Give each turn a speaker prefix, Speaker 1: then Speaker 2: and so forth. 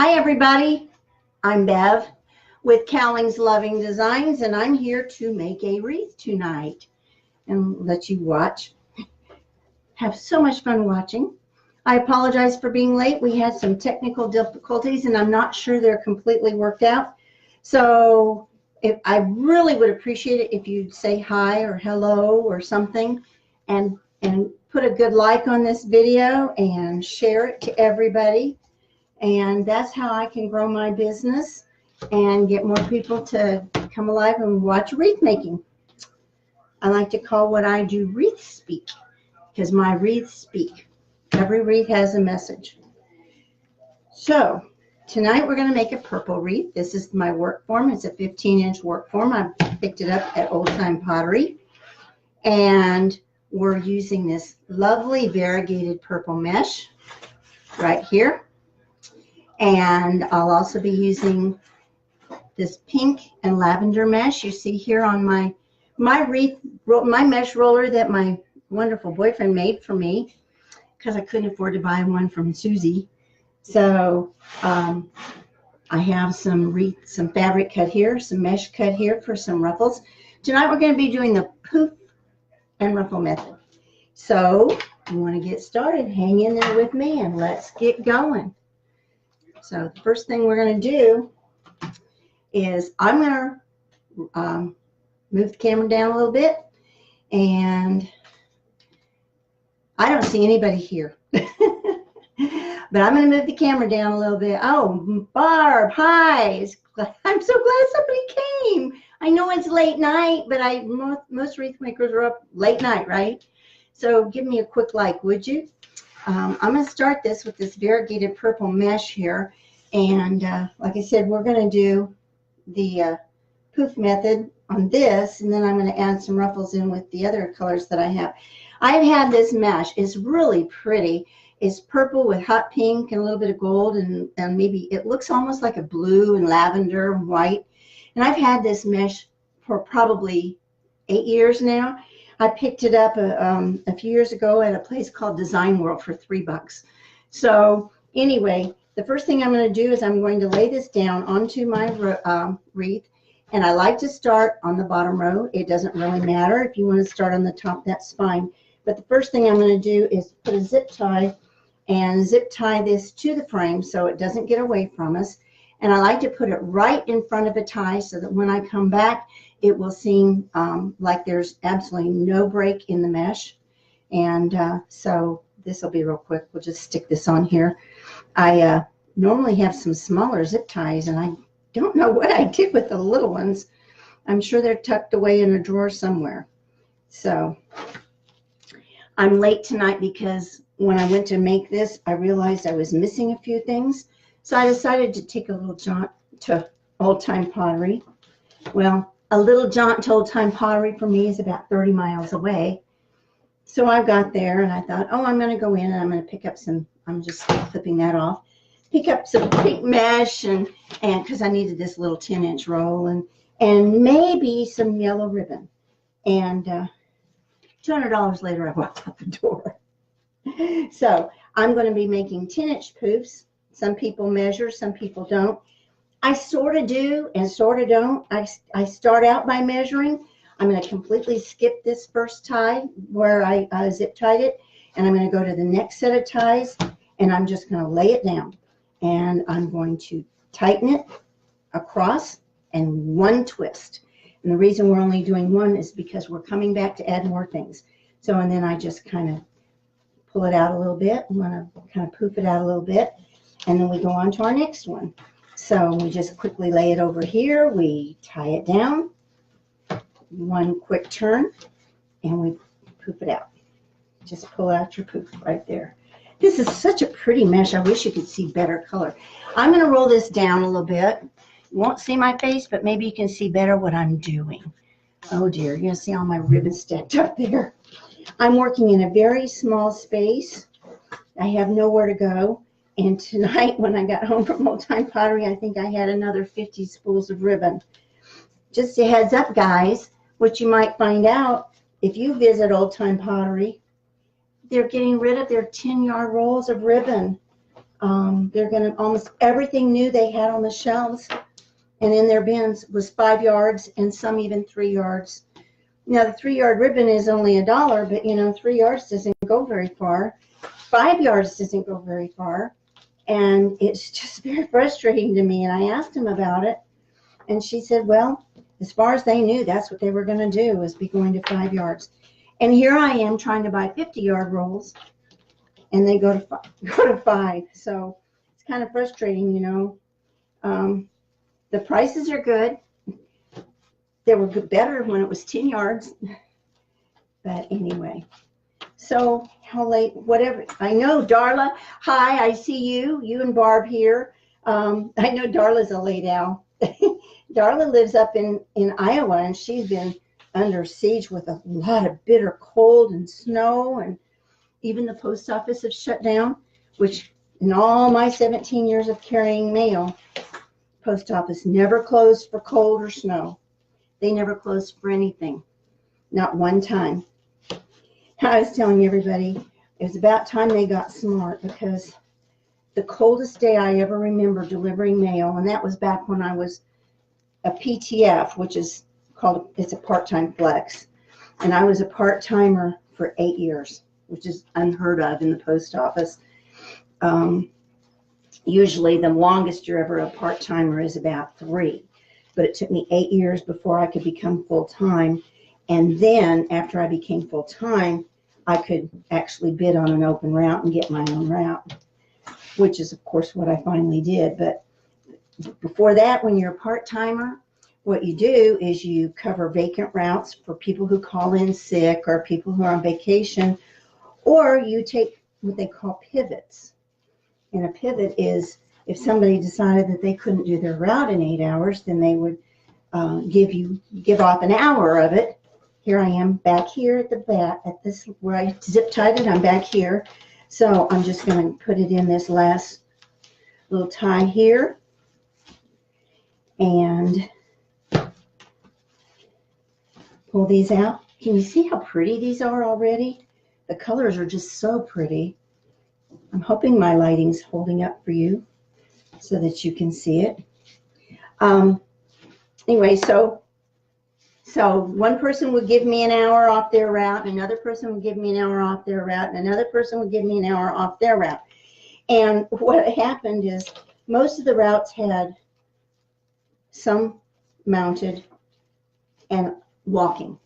Speaker 1: Hi everybody, I'm Bev with Cowling's Loving Designs, and I'm here to make a wreath tonight and let you watch. Have so much fun watching. I apologize for being late. We had some technical difficulties and I'm not sure they're completely worked out. So I really would appreciate it if you'd say hi or hello or something and put a good like on this video and share it to everybody. And that's how I can grow my business and get more people to come alive and watch wreath making. I like to call what I do wreath speak, because my wreaths speak. Every wreath has a message. So tonight we're going to make a purple wreath. This is my work form. It's a 15-inch work form. I picked it up at Old Time Pottery. And we're using this lovely variegated purple mesh right here. And I'll also be using this pink and lavender mesh you see here on my mesh roller that my wonderful boyfriend made for me because I couldn't afford to buy one from Susie. So I have some fabric cut here, some mesh cut here for some ruffles. Tonight we're going to be doing the poof and ruffle method. So you want to get started, hang in there with me and let's get going. So the first thing we're going to do is I'm going to move the camera down a little bit, and I don't see anybody here. But I'm going to move the camera down a little bit. Oh, Barb, hi. I'm so glad somebody came. I know it's late night, but most wreath makers are up late night, right? So give me a quick like, would you? I'm going to start this with this variegated purple mesh here. And like I said, we're going to do the poof method on this. And then I'm going to add some ruffles in with the other colors that I have. I've had this mesh. It's really pretty. It's purple with hot pink and a little bit of gold. And maybe it looks almost like a blue and lavender and white. And I've had this mesh for probably 8 years now. I picked it up a few years ago at a place called Design World for $3. So anyway, the first thing I'm going to do is I'm going to lay this down onto my wreath. And I like to start on the bottom row. It doesn't really matter. If you want to start on the top, that's fine. But the first thing I'm going to do is put a zip tie and zip tie this to the frame so it doesn't get away from us. And I like to put it right in front of a tie so that when I come back, it will seem like there's absolutely no break in the mesh. And so this will be real quick. We'll just stick this on here. I normally have some smaller zip ties, and I don't know what I did with the little ones. I'm sure they're tucked away in a drawer somewhere. So I'm late tonight because when I went to make this, I realized I was missing a few things. So I decided to take a little jaunt to Old Time Pottery. Well, a little jaunt to Old Time Pottery for me is about 30 miles away. So I got there and I thought, oh, I'm going to go in and I'm going to pick up some, I'm just clipping that off, pick up some pink mesh and because I needed this little 10-inch roll and maybe some yellow ribbon. And $200 later, I walked out the door. So I'm going to be making 10-inch poofs. Some people measure, some people don't. I sort of do and sort of don't. I start out by measuring. I'm going to completely skip this first tie where I zip tied it, and I'm going to go to the next set of ties, and I'm just going to lay it down. And I'm going to tighten it across and one twist. And the reason we're only doing one is because we're coming back to add more things. So, and then I just kind of pull it out a little bit. I'm going to kind of poof it out a little bit, and then we go on to our next one. So we just quickly lay it over here. We tie it down, one quick turn, and we poof it out. Just pull out your poof right there. This is such a pretty mesh. I wish you could see better color. I'm going to roll this down a little bit. You won't see my face, but maybe you can see better what I'm doing. Oh dear, you're going to see all my ribbons stacked up there. I'm working in a very small space. I have nowhere to go. And tonight when I got home from Old Time Pottery, I think I had another 50 spools of ribbon. Just a heads up, guys, what you might find out if you visit Old Time Pottery, they're getting rid of their 10-yard rolls of ribbon. They're going to, almost everything new they had on the shelves and in their bins was 5 yards and some even 3 yards. Now the 3-yard ribbon is only $1, but you know, 3 yards doesn't go very far. 5 yards doesn't go very far. And it's just very frustrating to me. And I asked him about it. And she said, well, as far as they knew, that's what they were going to do, was be going to 5 yards. And here I am trying to buy 50-yard rolls, and they go to 5. So it's kind of frustrating, you know. The prices are good. They were better when it was 10 yards. But anyway, so how late, whatever. I know, Darla. Hi, I see you. You and Barb here. I know Darla's a late owl. Darla lives up in Iowa, and she's been under siege with a lot of bitter cold and snow, and even the post office has shut down, which in all my 17 years of carrying mail, post office never closed for cold or snow. They never closed for anything, not one time. I was telling everybody it was about time they got smart, because the coldest day I ever remember delivering mail, and that was back when I was a PTF, which is called, it's a part-time flex, and I was a part-timer for 8 years, which is unheard of in the post office. Usually the longest you're ever a part-timer is about 3, but it took me 8 years before I could become full-time. And then after I became full-time, I could actually bid on an open route and get my own route, which is of course what I finally did. But before that, when you're a part-timer, what you do is you cover vacant routes for people who call in sick or people who are on vacation, or you take what they call pivots. And a pivot is if somebody decided that they couldn't do their route in 8 hours, then they would give off an hour of it. Here I am back here at the back, at this where I zip tied it. I'm back here, so I'm just going to put it in this last little tie here, and pull these out. Can you see how pretty these are already? The colors are just so pretty. I'm hoping my lighting's holding up for you so that you can see it. Anyway, so one person would give me an hour off their route, another person would give me an hour off their route, and another person would give me an hour off their route. And what happened is most of the routes had some mounted and walking.